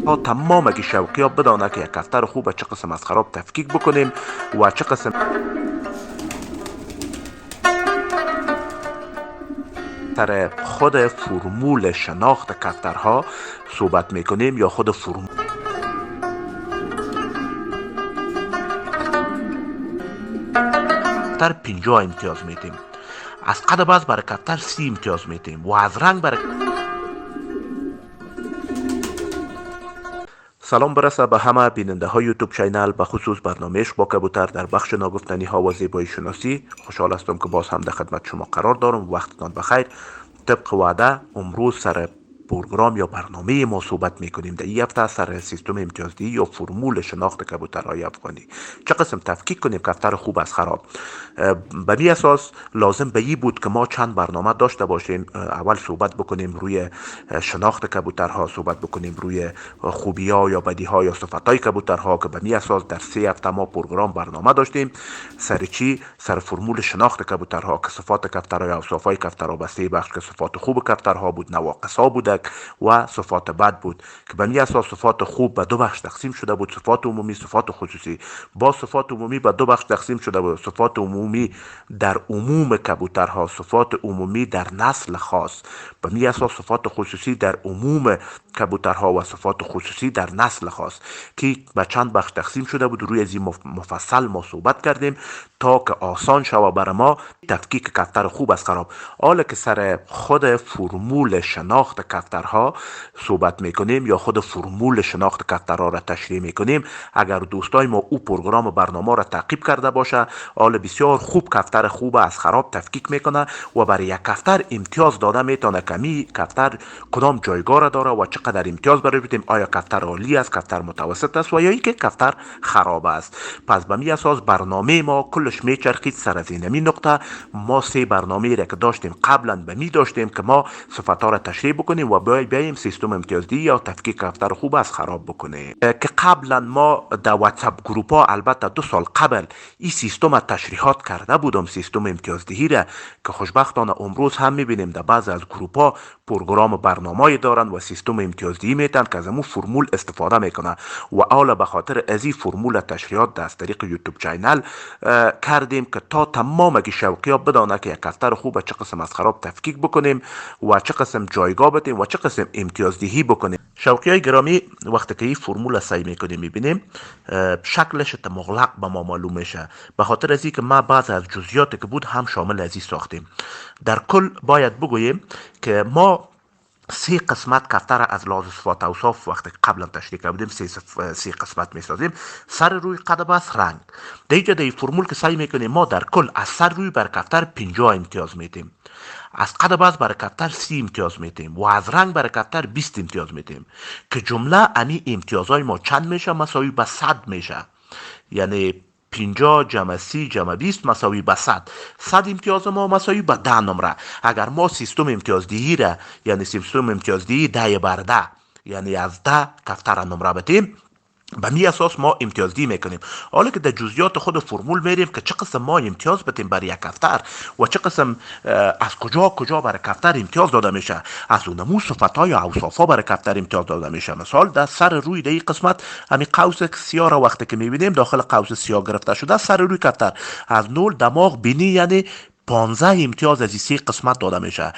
تا تمام اگه شوقی ها بدانه که یک کفتر خوبه چه قسم از خراب تفکیک بکنیم و چه قسم سر خود فرمول شناخت کفترها صحبت میکنیم یا خود فرمول کفتر 50 امتیاز میدیم، از قد باز برای کفتر 30 امتیاز میدیم و از رنگ برای سلام برسه به همه بیننده های یوتیوب چینل، به خصوص برنامه عشق با کبوتر در بخش ناگفتنی ها و زیبایی شناسی. خوشحال هستم که باز هم در خدمت شما قرار دارم. وقتتان بخیر. طبق وعده امروز سر پروگرام یا برنامه ما صحبت میکنیم. در این هفته سر سیستم امتیازدهی یا فرمول شناخت کبوترهای افغانی، چه قسم تفکیک کنیم کفتر خوب از خراب. به می اساس لازم به این بود که ما چند برنامه داشته باشیم. اول صحبت بکنیم روی شناخت کبوترها، صحبت بکنیم روی خوبی ها یا بدی ها یا صفات های کبوترها، که به می اساس در 3 هفته ما پروگرام برنامه داشتیم سر چی؟ سر فرمول شناخت کبوترها که صفات کفترها یا اوصاف های کفترها به 3 بخش که صفات خوب کفترها بود، نواقص ها بود و صفات بد بود، که به می اساس صفات خوب به 2 بخش تقسیم شده بود: صفات عمومی، صفات خصوصی. با صفات عمومی به 2 بخش تقسیم شده بود: صفات عمومی در عموم کبوترها، صفات عمومی در نسل خاص. به می اساس صفات خصوصی در عموم کبوترها و صفات خصوصی در نسل خاص، که به چند بخش تقسیم شده بود. روی از این مفصل ما صحبت کردیم تا که آسان شود برای ما تفکیک کفتر خوب از خراب. حالا که سر خود فرمول شناخت کفترها صحبت میکنیم یا خود فرمول شناخت کفترها را تشریح میکنیم، اگر دوستای ما او پروگرام و برنامه را تعقیب کرده باشه، حالا بسیار خوب کفتر خوب از خراب تفکیک میکنه و برای یک کفتر امتیاز داده میتونه کمی کفتر کدام جایگاه را داره و چقدر امتیاز برای بدیم. آیا کفتر عالی است، کفتر متوسط است و یا اینکه کفتر خراب است. پس به می اساس برنامه ما کلش میچرخید سر از این نقطه. ما 3 برنامه را که داشتیم قبلا به می داشتیم که ما صفات ها را تشریح بکنیم و بیایم سیستم امتیازدهی یا تفکیک کفتر خوب از خراب بکنیم. که قبلا ما در واتساپ گروپ ها البته 2 سال قبل این سیستم تشریحات کرده بودم، سیستم امتیازدهی را، که خوشبختانه امروز هم میبینیم در بعض از گروپ ها پروگرام برنامه‌ای دارن و سیستم امتیازدهی میتن که از امون فرمول استفاده میکنه. و حالا به خاطر از این فرمول تشریحات از طریق یوتیوب چینل کردیم که تا تمام اگه شوقی ها بدانه که یک کفتر خوبه چه قسم از خراب تفکیک بکنیم و چه قسم جایگاه بدیم و چه قسم امتیازدهی بکنیم. شوقی های گرامی، وقتی که این فرمول سعی میکنیم میبینیم شکلش مغلق به ما معلوم میشه، به خاطر از اینکه ما بعض از جزئیاتی که بود هم شامل از این ساختیم. در کل باید بگوییم که ما 3 قسمت کفتر از لحاظ صفات اوصاف وقتی قبلا تشریح کردیم 3 قسمت میسازیم: سر روی، قد بس، رنگ. در اینجا در این فرمول که سعی میکنیم ما در کل از سر روی بر کفتر 50 امتیاز میدیم، از قد باز برای کفتر 30 امتیاز میدیم و از رنگ برای کفتر 20 امتیاز میدیم، که جمله امی امتیازهای ما چند میشه؟ مساوی به 100 میشه. یعنی 50 جمع 30 جمع 20 مساوی به 100. 100 امتیاز ما مساوی به 10 نمره. اگر ما سیستم امتیازدهی را، یعنی سیستم امتیازدهی 10 بر 10، یعنی از 10 کفتر نمره بدیم، به می اساس ما امتیازدهی میکنیم. حالا که در جزئیات خود فرمول میریم که چه قسم ما امتیاز بدیم برای یک کفتر و چه قسم از کجا برای کفتر امتیاز داده میشه، از اونمو صفات ها یا اوصاف ها برای کفتر امتیاز داده میشه. مثال در سر روی در این قسمت همین قوس سیاه را وقتی که میبینیم داخل قوس سیاه گرفته شده، سر روی کفتر از 0 دماغ بینی، یعنی 15 امتیاز از این 3 قسمت داده میشه.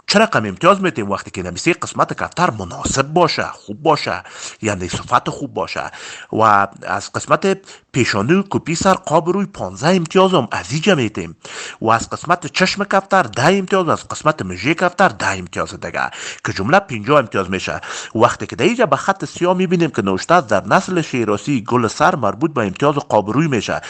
چرا کم امتیاز میدیم؟ وقتی که نمیشه قسمت کفتر مناسب باشه، خوب باشه، یعنی صفت خوب باشه. و از قسمت پیشانی و کپی سر قاب روی 15 امتیاز هم از اینجا میدیم و از قسمت چشم کفتر 10 امتیاز، از قسمت مژه کفتر 10 امتیاز دیگه، که جمله 50 امتیاز میشه. وقتی که در اینجا به خط سیاه میبینیم که نوشته در نسل شیراسی گل سر مربوط به امتیاز قاب روی میشه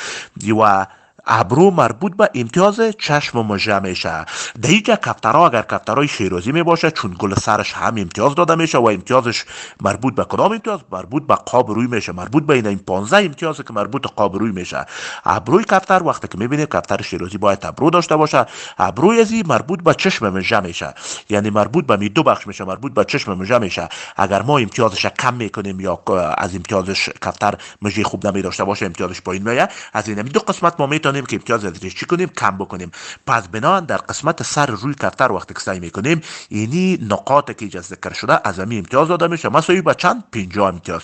و ابرو مربوط به امتیاز چشم و مژه میشه. در اینجا کفترها اگر کفترهای شیرازی می باشه، چون گل سرش هم امتیاز داده میشه و امتیازش مربوط به کدام امتیاز؟ مربوط به قاب روی میشه، مربوط به این 15 امتیاز که مربوط به قاب روی میشه. ابروی کفتر وقتی که میبینیم کفتر شیرازی باید ابرو داشته باشه، ابروی ازی مربوط به چشم مژه میشه، یعنی مربوط به می 2 بخش میشه، مربوط به چشم مژه میشه. اگر ما امتیازش کم میکنیم یا از امتیازش کفتر مژه خوب نمی داشته باشه، امتیازش پایین میاد، از این 2 قسمت ما میتونیم میتونیم که امتیاز از چی کنیم؟ کم بکنیم. پس بنابراین در قسمت سر روی کفتر وقتی که سعی میکنیم اینی نقاط که ذکر شده از همین امتیاز داده میشه. مثلا به چند 50 امتیاز.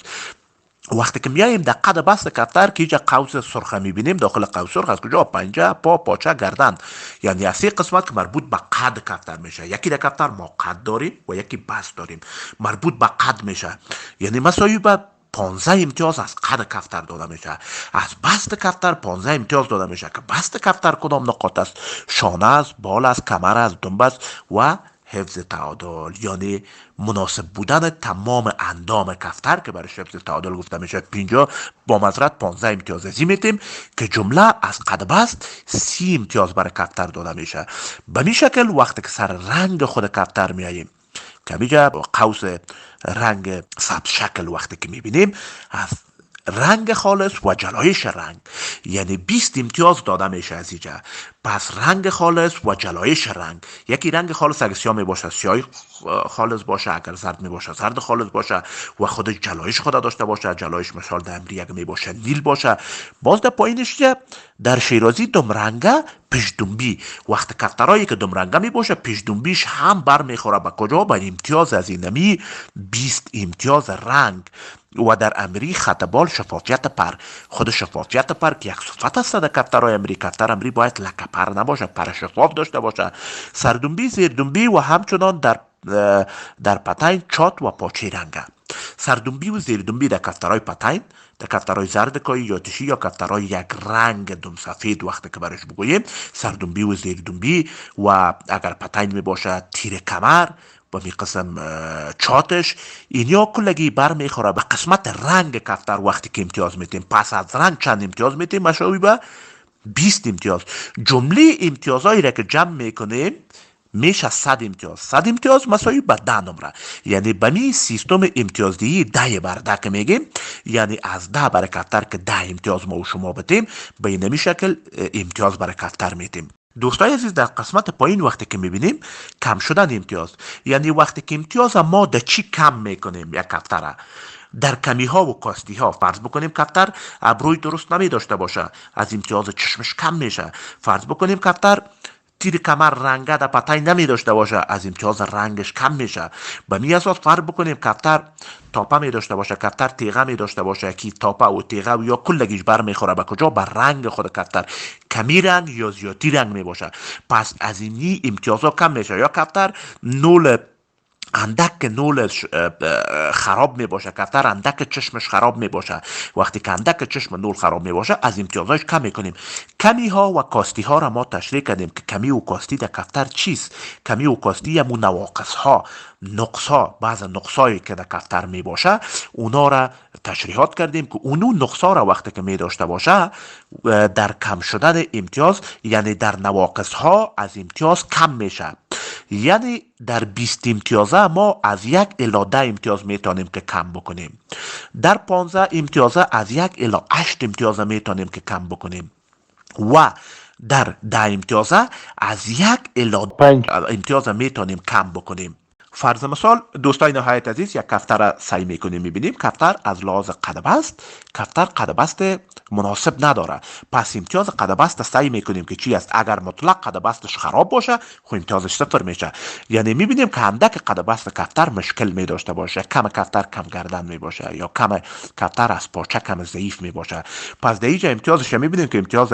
وقتی که میایم در قد بست کفتر که اینجا قوس سرخ میبینیم، داخل قوس سرخ از کجا؟ پنجه، پا، پاچه، گردن، یعنی از سه قسمت که مربوط به قد کفتر میشه. یکی در کفتر ما قد داریم و یکی بست داریم، مربوط به قد میشه. یعنی مساوی به 15 امتیاز از قد کفتر داده میشه. از بست کفتر 15 امتیاز داده میشه که بست کفتر کدام نقاط است؟ شانه است، بال است، کمر است، دنبه است و حفظ تعادل، یعنی مناسب بودن تمام اندام کفتر که برای حفظ تعادل گفته میشه. 50 با معذرت 15 امتیاز ازی میتیم که جمله از قد بست 30 امتیاز برای کفتر داده میشه. به این شکل وقتی که سر رنگ خود کفتر میاییم که میگه قوس رنگ سبز شکل وقتی که میبینیم از رنگ خالص و جلایش رنگ، یعنی 20 امتیاز داده میشه از اینجا. پس رنگ خالص و جلایش رنگ، یکی رنگ خالص اگر سیاه می باشه سیاه خالص باشه، اگر زرد می باشه زرد خالص باشه و خود جلایش خود داشته باشه. جلایش مثال در امری اگر می باشه نیل باشه. باز در پایینش که در شیرازی دم رنگه پیشدنبی، وقت کفترهایی که دم رنگه می باشه پیشدنبیش هم بر میخوره به کجا؟ به امتیاز از اینمی 20 امتیاز رنگ. و در امری خط بال شفافیت پر، خود شفافیت پر که یک صفت است در کفترهای امری. کفتر امری باید لکه پر نباشه، پر شفاف داشته باشه. سردنبی، زیردنبی و همچنان در پتین چات و پاچه رنگه. سردنبی و زیردنبی در کفترهای پتین، در کفترهای زردکایی یا تشی یا کفترهای یک رنگ دم سفید وقتی که برش بگوییم سردنبی و زیردنبی، و اگر پتین می باشه تیر کمر با می قسم چاتش، اینیا کلگی بر میخوره به قسمت رنگ کفتر. وقتی که امتیاز میتیم پس از رنگ چند امتیاز میتیم؟ مشابه به 20 امتیاز. جمله امتیازهایی را که جمع میکنیم میشه 100 امتیاز. 100 امتیاز مساوی به 10 نمره، یعنی به می سیستم امتیازدهی 10 بر 10 که میگیم، یعنی از 10 برای کفتر که 10 امتیاز ما و شما بتیم به این شکل امتیاز برای کفتر میتیم. دوستای عزیز در قسمت پایین وقتی که میبینیم کم شدن امتیاز، یعنی وقتی که امتیاز ما در چی کم میکنیم یک کفتره؟ در کمی ها و کاستی ها. فرض بکنیم کفتر ابروی درست نمی داشته باشه، از امتیاز چشمش کم میشه. فرض بکنیم کفتر تیر کمر رنگه در پتین نمی داشته باشه، از امتیاز رنگش کم میشه. به می اساس فرض بکنیم کفتر تاپه می داشته باشه، کفتر تیغه می داشته باشه که تاپه و تیغه و یا کلگیش بر میخوره به کجا؟ بر رنگ خود کفتر، کمی رنگ یا زیادی رنگ می باشه. پس از اینی امتیازها کم میشه. یا کفتر نول اندک نولش خراب می باشه، کفتر اندک چشمش خراب می باشه. وقتی که اندک چشم نول خراب می باشه از امتیازش کم می کنیم. کمی ها و کاستی ها را ما تشریح کردیم که کمی و کاستی در کفتر چیست؟ کمی و کاستی همون نواقص ها، نقص ها، بعض نقص هایی که در کفتر می باشه اونا را تشریحات کردیم که اونو نقص ها را وقتی که می داشته باشه در کم شدن امتیاز، یعنی در نواقص ها از امتیاز کم میشه. یعنی در 20 امتیازه ما از 1 الی 10 امتیاز میتونیم که کم بکنیم. در 15 امتیازه از 1 الی 8 امتیازه میتونیم که کم بکنیم. و در 10 امتیازه از 1 الی 5 امتیازه میتونیم کم بکنیم. فرض مثال دوستای نهایت عزیز یک کفتر سعی میکنیم میبینیم کفتر از لحاظ قدبست کفتر قدبست مناسب نداره. پس امتیاز قدبست سعی میکنیم که چی است؟ اگر مطلق قدبستش خراب باشه خب امتیازش 0 میشه. یعنی میبینیم که اندک قدبست کفتر مشکل میداشته باشه، کم کفتر کم گردن میباشه یا کم کفتر از پاچه کم ضعیف میباشه. پس در اینجا امتیازش میبینیم که امتیاز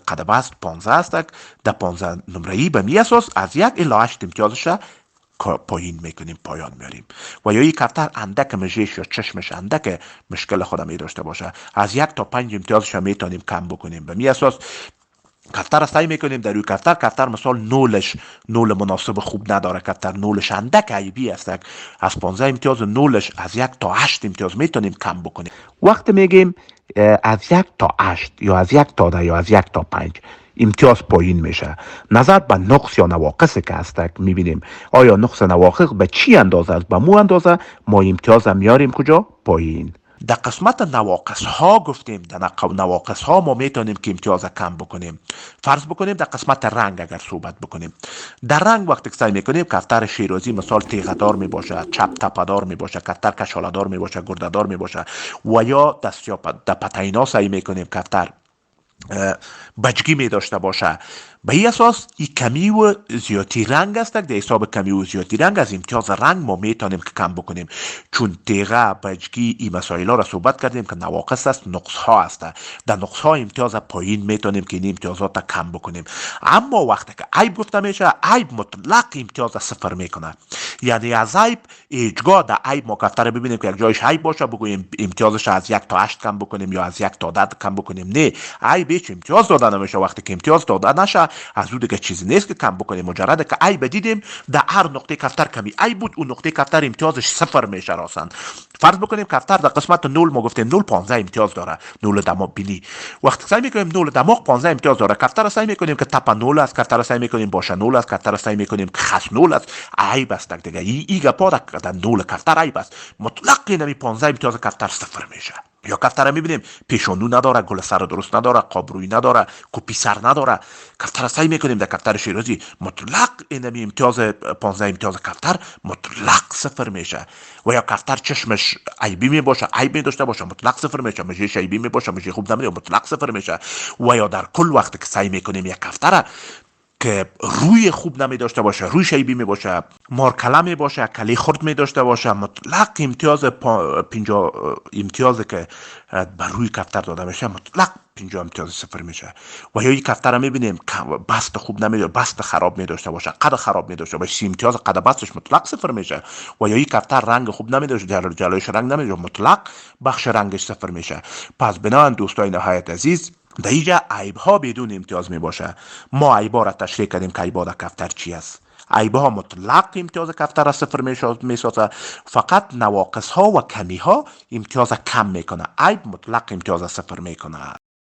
قدبست 15 است. در 15 نمره‌ای به می اساس از 1 الی 8 امتیازش پایین میکنیم، پایان میاریم. و یا یک کفتر اندک مژش یا چشمش اندک مشکل خودم می داشته باشه از 1 تا 5 امتیازش میتونیم کم بکنیم. به می اساس کفتر سعی میکنیم در روی کفتر مثال نول مناسب خوب نداره، کفتر نولش اندک عیبی است، از 15 امتیاز نولش از 1 تا 8 امتیاز میتونیم کم بکنیم. وقتی میگیم از 1 تا 8 یا از 1 تا 10 یا از 1 تا 5 امتیاز پایین میشه، نظر به نقص یا نواقصی که هست میبینیم آیا نقص نواقص به چی اندازه است؟ به مو اندازه ما امتیاز میاریم کجا؟ پایین. در قسمت نواقص ها گفتیم در نواقص ها ما میتونیم که امتیاز کم بکنیم. فرض بکنیم در قسمت رنگ اگر صحبت بکنیم، در رنگ وقتی که سعی میکنیم کفتر شیرازی مثال تیغدار میباشه، چپ تپدار میباشه، کفتر کشالدار میباشه، گردهدار میباشه، و یا دستیاب در پتینا سعی میکنیم کفتر بچگی می داشته باشه. به این اساس این کمی و زیادی رنگ است. در حساب کمی و زیادی رنگ از امتیاز رنگ ما میتونیم که کم بکنیم، چون دیگه بچگی این مسائل ها را صحبت کردیم که نواقص است، نقص ها است. در نقص ها امتیاز پایین میتونیم که این امتیازات را کم بکنیم. اما وقتی که عیب گفته میشه، عیب مطلق امتیاز صفر میکنه. یعنی از عیب هیچگاه در عیب ما کفتر ببینیم که یک جایش عیب باشه بگوییم امتیازش از 1 تا 8 کم بکنیم یا از 1 تا 10 کم بکنیم. نه، عیب هیچ امتیاز داده نمیشه. وقتی که امتیاز داده نشه از اون دیگه چیزی نیست که کم بکنیم. مجرد که عیب دیدیم در هر نقطه کفتر کمی عیب بود، اون نقطه کفتر امتیازش صفر میشه راسن. فرض بکنیم کفتر در قسمت 0 ما گفتیم 0 15 امتیاز داره، 0 دماغ بینی. وقتی سعی میکنیم 0 دماغ 15 امتیاز داره، کفتر را سعی میکنیم که تپ 0 است، کفتر را سعی میکنیم باشه 0 است، کفتر را سعی میکنیم که خس 0 است. عیب است دیگه. این گپا در 0 کفتر عیب است. مطلق اینمی 15 امتیاز کفتر صفر میشه. یا کفتر میبینیم پیشونو نداره، گل سر درست نداره، قابروی نداره، کوپی سر نداره. کفتر سعی میکنیم در کفتر شیرازی مطلق اینمی امتیاز 15 امتیاز کفتر مطلق صفر میشه. و یا کفتر چشمش عیبی می باشه، عیب می داشته باشه، مطلق صفر میشه. مجیش عیبی می باشه، مجیش خوب نمیشه، مطلق صفر میشه. و یا در کل وقت که سعی میکنیم یک کفتر که روی خوب نمی داشته باشه، روی شیبی می باشه، مارکله می باشه، کلی خرد می داشته باشه، مطلق امتیاز 50 امتیازی که بر روی کفتر داده میشه مطلق 50 امتیاز صفر میشه. و یا این کفتر رو میبینیم بست خوب نمیده، بست خراب می داشته باشه، قد خراب می داشته باشه، 30 امتیاز قد بستش مطلق صفر میشه. و یا این کفتر رنگ خوب نمیده، جلویش رنگ نمیده، مطلق بخش رنگش صفر میشه. پس بنابراین دوستای نهایت عزیز، در اینجا عیب ها بدون امتیاز می باشه. ما عیب ها را تشریح کردیم که عیب ها در کفتر چی است. عیب ها مطلق امتیاز کفتر را صفر می سازه. فقط نواقص ها و کمی ها امتیاز کم میکنه. عیب مطلق امتیاز صفر میکنه.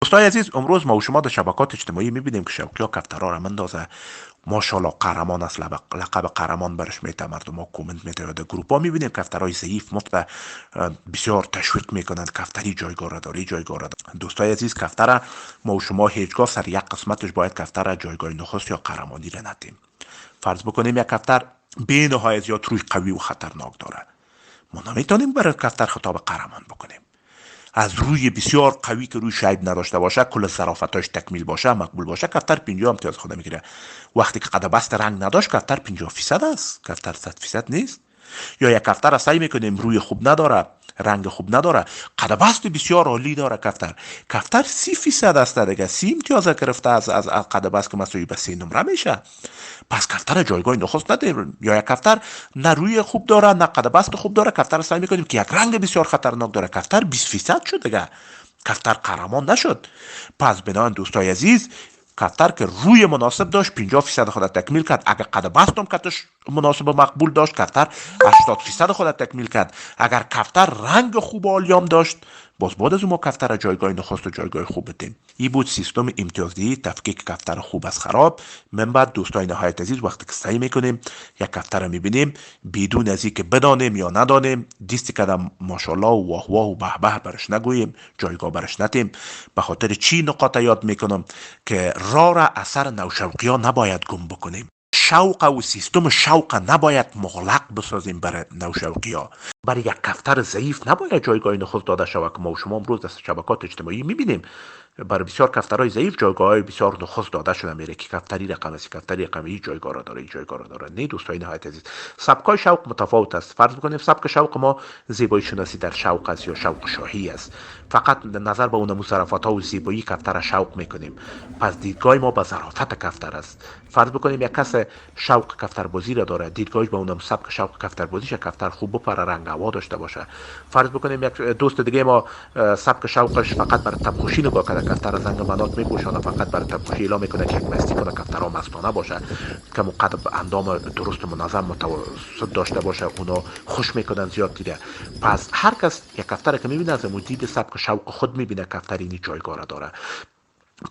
دوستای عزیز، امروز ما و شما در شبکات اجتماعی میبینیم که شوقی ها کفترها را مندازه. ماشاءالله قهرمان است، لقب قهرمان برش میته، مردم ها کومنت میته. در گروپ ها میبینیم کفترهای ضعیف مفت بسیار تشویق میکنند کفتری جایگاه را داره، جایگاه را داره. دوستای عزیز، کفتر ما و شما هیچگاه سر یک قسمتش باید کفتر جایگاه نخست یا قهرمانی را ندیم. فرض بکنیم یک کفتر بی نهایت زیاد روی قوی و خطرناک داره، ما نمیتونیم برای کفتر خطاب قهرمان بکنیم. از روی بسیار قوی که روی شیب نداشته باشه، کل ظرافتاش تکمیل باشه، مقبول باشه، کفتر 50 امتیاز خود میگیره. وقتی که قد بست رنگ نداشت، کفتر 50% است، کفتر 100% نیست. یا یک کفتر را سعی میکنیم روی خوب نداره، رنگ خوب نداره، قد بست بسیار عالی داره، کفتر 30% است دیگه، 30 امتیاز گرفته از قد بست که مساوی به 3 نمره میشه. پس کفتر جایگاه نخست نداریم. یا یک کفتر نه روی خوب داره نه قد بست خوب داره، کفتر سعی میکنیم که یک رنگ بسیار خطرناک داره، کفتر 20% شد دیگه، کفتر قهرمان نشد. پس بنابراین دوستای عزیز، کفتر که روی مناسب داشت 50% خود تکمیل کرد. اگر قد بست هم کتش مناسب و مقبول داشت، کفتر 80% خود تکمیل کرد. اگر کفتر رنگ خوب و عالیام داشت، باز بعد از اون ما کفتر را جایگاه نخست و جایگاه خوب بدیم. این بود سیستم امتیازدهی تفکیک کفتر خوب از خراب. من بعد دوستای نهایت عزیز، وقتی که سعی میکنیم یک کفتر را میبینیم بدون از اینکه بدانیم یا ندانیم، دیستی کردم ماشاءالله و واه واه و به به برش نگوییم، جایگاه برش ندیم. به خاطر چی نقاط یاد میکنم که راه را اثر نوشوقی ها نباید گم بکنیم. شوق و سیستم شوق نباید مغلق بسازیم برای نوشوقی ها. برای یک کفتر ضعیف نباید جایگاه نخست داده شود که ما و شما امروز در شبکات اجتماعی میبینیم. برای بسیار کفترهای ضعیف جایگاه های بسیار نخست داده شده میره که کفتری رقم است، کفتری رقمی جایگاه را داره، جایگاه را داره. نه دوستای نهایت عزیز، سبکای شوق متفاوت است. فرض بکنیم سبک شوق ما زیبایی شناسی در شوق است یا شوق شاهی است. فقط نظر به اون ظرافت ها و زیبایی کفتر شوق میکنیم. پس دیدگاه ما به ظرافت کفتر است. فرض بکنیم یک کس شوق کفتر بازی را داره، دیدگاهش به اون سبک شوق کفتر بازیش کفتر خوب بپره، رنگ هوا داشته باشه. فرض بکنیم یک دوست دیگه ما سبک شوقش فقط برای تبخوشی نگاه کرده، کفتر زنگ منات میپوشانه، فقط برای تبخوشی اعلام میکنه که یک مستی کنه، کفترها مستانه باشه، که قد اندام درست منظم متوسط داشته باشه، اونا خوش میکنن زیاد دیده. پس هر کس یک کفتر که میبینه از مدید سبک شوق خود میبینه کفتر اینی جایگاه را داره.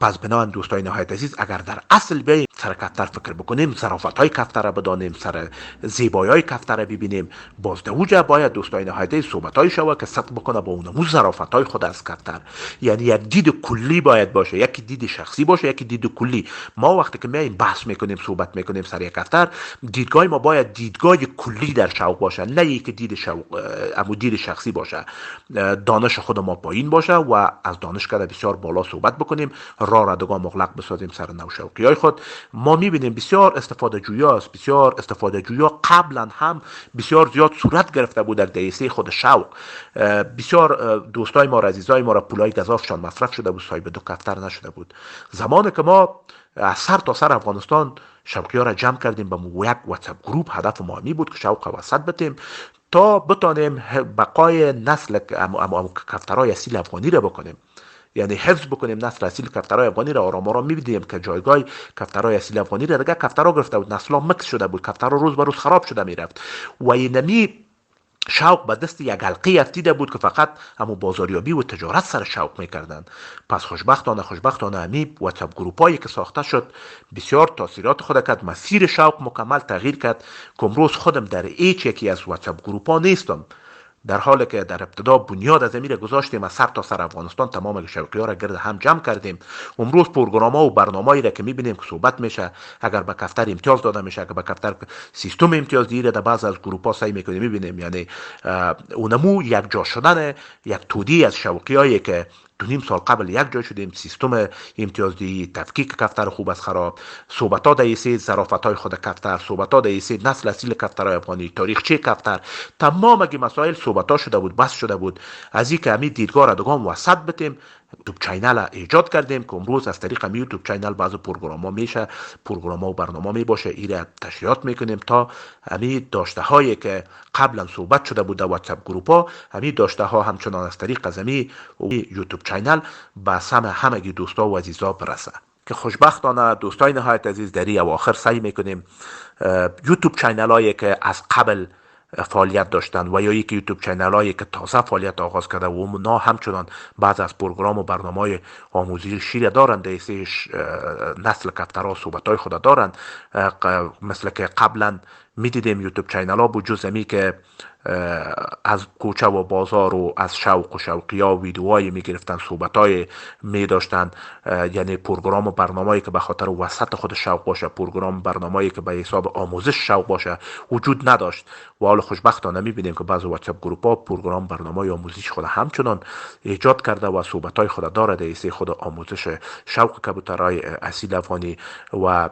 پس بنابراین دوستای نهایت عزیز، اگر در اصل بیاییم سر کفتر فکر بکنیم، ظرافت های کفتر را بدانیم، سر زیبایی های کفتر را ببینیم. باز دوجه باید دوستای نهایت صحبت های شوا که صدق بکنه با اونمو ظرافت های خود از کفتر. یعنی یک دید کلی باید باشه، یکی دید شخصی باشه، یکی دید کلی. ما وقتی که میایم بحث میکنیم، صحبت میکنیم سر یک کفتر، دیدگاه ما باید دیدگاه کلی در شوق باشه، نه یک دید شوق اما دید شخصی باشه. دانش خود ما پایین باشه و از دانش کده بسیار بالا صحبت بکنیم، راه ردگان مغلق بسازیم سر نوشوقی های خود. ما میبینیم بسیار استفاده جویاست، بسیار استفاده جویا قبلا هم بسیار زیاد صورت گرفته بود در دیسه خود شوق. بسیار دوستای ما، عزیزای ما را پولای گزافشان مصرف شده بود، صاحب دو کفتر نشده بود. زمانی که ما از سر تا سر افغانستان شوقی ها را جمع کردیم به یک واتساپ گروپ، هدف ما می بود که شوق وسط بتیم تا بتانیم بقای نسل کفترهای اصیل افغانی را بکنیم، یعنی حفظ بکنیم نسل اصیل کفترهای افغانی را. آرام آرام می‌بینیم که جایگاه کفترهای اصیل افغانی را دیگه کفترها گرفته بود، نسل‌ها مکس شده بود، کفترها روز به روز خراب شده میرفت و اینمی شوق به دست یک حلقه افتیده بود که فقط همون بازاریابی و تجارت سر شوق میکردن. پس خوشبختانه همی واتساپ گروپایی که ساخته شد بسیار تاثیرات خود کرد، مسیر شوق مکمل تغییر کرد که امروز خودم در هیچ یکی از واتساپ گروپا نیستم، در حالی که در ابتدا بنیاد از امیر گذاشتیم، از سر تا سر افغانستان تمام شوقی ها را گرد هم جمع کردیم. امروز پروگرام ها و برنامه‌ای را که میبینیم که صحبت میشه، اگر به کفتر امتیاز داده میشه، اگر به کفتر سیستم امتیاز دیره، در بعض از گروپ ها سعی میکنیم میبینیم، یعنی اونمو یک جا شدن یک تودی از شوقی هایی که 2.5 سال قبل یک جای شدیم، سیستم امتیازدهی، تفکیک کفتر خوب از خراب، صحبت ها در ایسه ظرافت های خود کفتر، صحبت ها در ایسه نسل اصیل کفترهای افغانی، تاریخچه کفتر، تمام اگه مسائل صحبت ها شده بود، بس شده بود. از این که همین دیدگاه را دوگام وسط بتیم، یوتیوب چینل ایجاد کردیم که امروز از طریق همین یوتیوب چینل بعضی پروگرام ها میشه، پروگرام ها و برنامه می باشه، ایره تشریحات میکنیم تا همین داشته هایی که قبلا صحبت شده بود در واتساپ گروپ ها، همین داشته ها همچنان از طریق از همین یوتیوب چینل به سمع همگی دوستا و عزیزا برسه. که خوشبختانه دوستای نهایت عزیز در اواخر سعی میکنیم یوتیوب چینل هایی که از قبل فعالیت داشتن و یا یکی یوتیوب چینل هایی که تازه فعالیت آغاز کرده و اونا همچنان بعض از پروگرام و برنامه آموزشی دارند، دیسهش نسل کفترها صحبت های خود دارند، مثل که قبلا میدیدیم یوتیوب چینل ها بود جز امی که از کوچه و بازار و از شوق و شوقیا ویدیوهای میگرفتن، صحبتهای میداشتن، یعنی پروگرام و برنامه‌ای که به خاطر وسط خود شوق باشه، پروگرام برنامه‌ای که به حساب آموزش شوق باشه وجود نداشت. و حالا خوشبختانه میبینیم که بعضی واتساپ گروپ‌ها پروگرام برنامه آموزشی خود همچنان ایجاد کرده و صحبت‌های خود داره در حیث خود آموزش شوق کبوترهای اصیل افغانی. و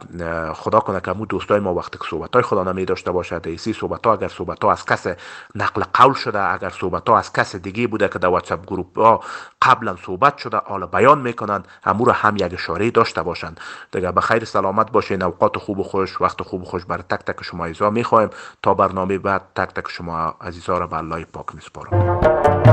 خدا کنه که مو دوستای ما وقتی که صحبت‌های خدا نمی داشته باشه، در حیث صحبت‌ها اگر صحبت‌ها از کس نقل قول شده، اگر صحبت ها از کس دیگه بوده که در واتساپ گروپ ها قبلا صحبت شده حالا بیان میکنن، امور هم یک اشاره داشته باشند. دیگه به خیر سلامت باشین، اوقات خوب و خوش، وقت خوب و خوش بر تک تک شما عزیزا میخوایم. تا برنامه بعد تک تک شما عزیزا را به الله پاک میسپارم.